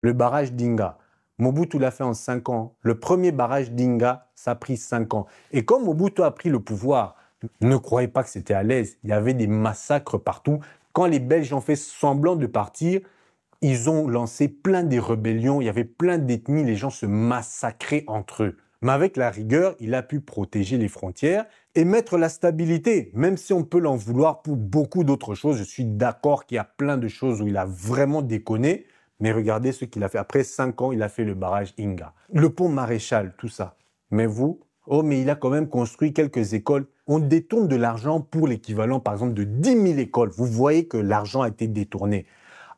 Le barrage d'Inga, Mobutu l'a fait en 5 ans. Le premier barrage d'Inga, ça a pris 5 ans. Et quand Mobutu a pris le pouvoir, ne croyez pas que c'était à l'aise. Il y avait des massacres partout. Quand les Belges ont fait semblant de partir, ils ont lancé plein de rébellions. Il y avait plein d'ethnies. Les gens se massacraient entre eux. Mais avec la rigueur, il a pu protéger les frontières et mettre la stabilité. Même si on peut l'en vouloir pour beaucoup d'autres choses, je suis d'accord qu'il y a plein de choses où il a vraiment déconné. Mais regardez ce qu'il a fait. Après 5 ans, il a fait le barrage Inga. Le pont Maréchal, tout ça. Mais vous, oh, mais il a quand même construit quelques écoles. On détourne de l'argent pour l'équivalent, par exemple, de 10 000 écoles. Vous voyez que l'argent a été détourné.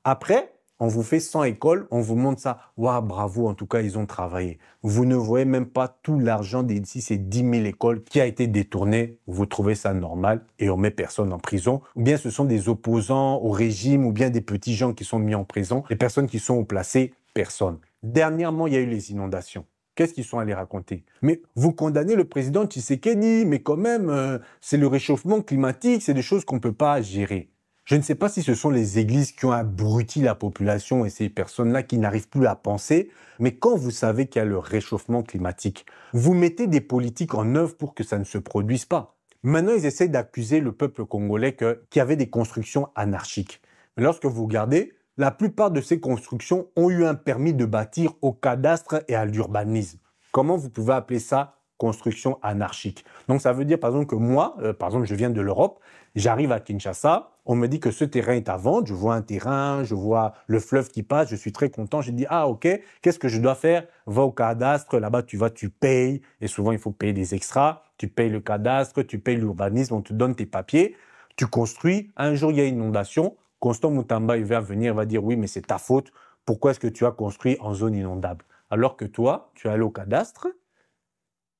Après, on vous fait 100 écoles, on vous montre ça. Waouh, bravo, en tout cas, ils ont travaillé. Vous ne voyez même pas tout l'argent d'ici ces 10 000 écoles qui a été détourné. Vous trouvez ça normal et on met personne en prison. Ou bien ce sont des opposants au régime ou bien des petits gens qui sont mis en prison. Les personnes qui sont placées, personne. Dernièrement, il y a eu les inondations. Qu'est-ce qu'ils sont allés raconter? Mais vous condamnez le président Tshisekedi, mais quand même, c'est le réchauffement climatique, c'est des choses qu'on ne peut pas gérer. Je ne sais pas si ce sont les églises qui ont abruti la population et ces personnes-là qui n'arrivent plus à penser, mais quand vous savez qu'il y a le réchauffement climatique, vous mettez des politiques en œuvre pour que ça ne se produise pas. Maintenant, ils essaient d'accuser le peuple congolais qu'il y avait des constructions anarchiques. Mais lorsque vous regardez, la plupart de ces constructions ont eu un permis de bâtir au cadastre et à l'urbanisme. Comment vous pouvez appeler ça construction anarchique? Donc ça veut dire par exemple que moi, par exemple je viens de l'Europe, j'arrive à Kinshasa, on me dit que ce terrain est à vendre, je vois un terrain, je vois le fleuve qui passe, je suis très content, je dis ah ok, qu'est-ce que je dois faire? Va au cadastre, là-bas tu vas, tu payes, et souvent il faut payer des extras, tu payes le cadastre, tu payes l'urbanisme, on te donne tes papiers, tu construis, un jour il y a une inondation, Constant Mutamba il va venir, il va dire oui mais c'est ta faute, pourquoi est-ce que tu as construit en zone inondable? Alors que toi, tu es allé au cadastre,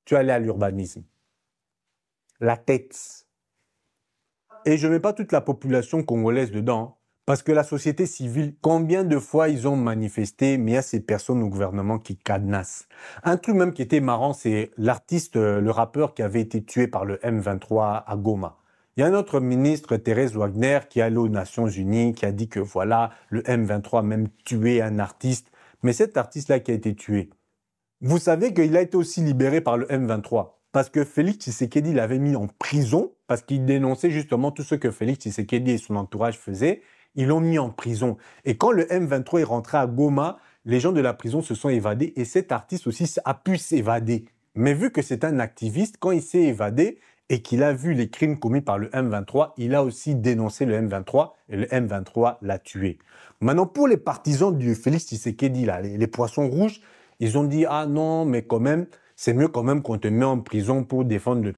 tu es allé à l'urbanisme. La tête. Et je ne mets pas toute la population congolaise dedans, parce que la société civile, combien de fois ils ont manifesté, mais il y a ces personnes au gouvernement qui cadenassent. Un truc même qui était marrant, c'est l'artiste, le rappeur qui avait été tué par le M23 à Goma. Il y a un autre ministre, Thérèse Wagner, qui est allé aux Nations Unies, qui a dit que voilà, le M23 a même tué un artiste. Mais cet artiste-là qui a été tué, vous savez qu'il a été aussi libéré par le M23 parce que Félix Tshisekedi l'avait mis en prison parce qu'il dénonçait justement tout ce que Félix Tshisekedi et son entourage faisaient. Ils l'ont mis en prison. Et quand le M23 est rentré à Goma, les gens de la prison se sont évadés et cet artiste aussi a pu s'évader. Mais vu que c'est un activiste, quand il s'est évadé et qu'il a vu les crimes commis par le M23, il a aussi dénoncé le M23 et le M23 l'a tué. Maintenant, pour les partisans du Félix Tshisekedi, là, les poissons rouges, ils ont dit, ah non, mais quand même, c'est mieux quand même qu'on te met en prison pour défendre le...